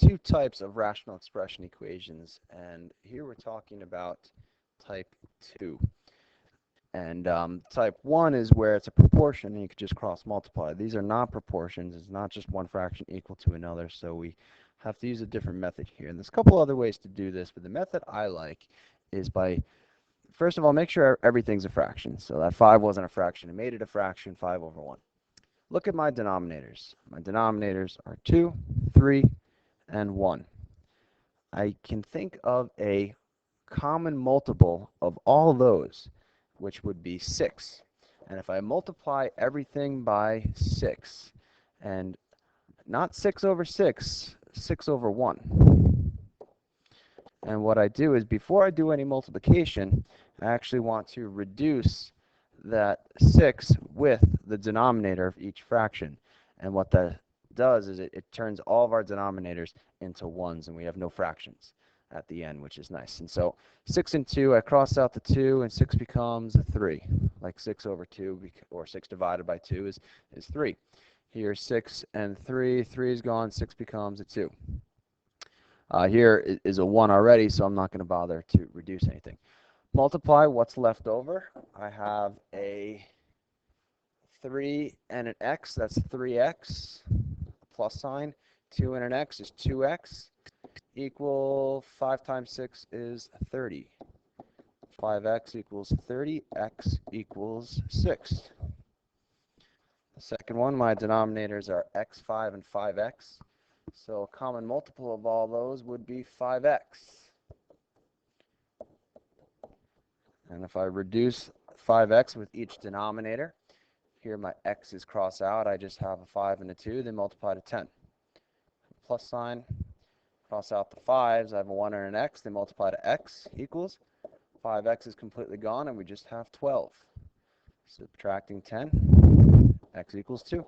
two types of rational expression equations, and here we're talking about type 2. And type 1 is where it's a proportion, and you could just cross multiply. These are not proportions. It's not just one fraction equal to another, so we have to use a different method here. And there's a couple other ways to do this, but the method I like is by, first of all, make sure everything's a fraction. So that 5 wasn't a fraction. It made it a fraction, 5 over 1. Look at my denominators. My denominators are 2, 3, and 1. I can think of a common multiple of all those, which would be 6. And if I multiply everything by 6, and not 6 over 6, 6 over 1. And what I do is, before I do any multiplication, I actually want to reduce that 6 with the denominator of each fraction. And what that does is it turns all of our denominators into 1s, and we have no fractions at the end, which is nice. And so 6 and 2, I cross out the 2, and 6 becomes a 3. Like 6 over 2, or 6 divided by 2 is 3. Here, 6 and 3, 3 is gone, 6 becomes a 2. Here is a 1 already, so I'm not going to bother to reduce anything. Multiply what's left over. I have a 3 and an x, that's 3x, plus sign. 2 and an x is 2x, equal 5 times 6 is 30. 5x equals 30, x equals 6. The second one, my denominators are x5 and 5x. So a common multiple of all those would be 5x. And if I reduce 5x with each denominator, here my x is crossed out. I just have a 5 and a 2. They multiply to 10. Plus sign. Cross out the 5s. I have a 1 and an x. They multiply to x equals. 5x is completely gone, and we just have 12. Subtracting 10, x equals 2.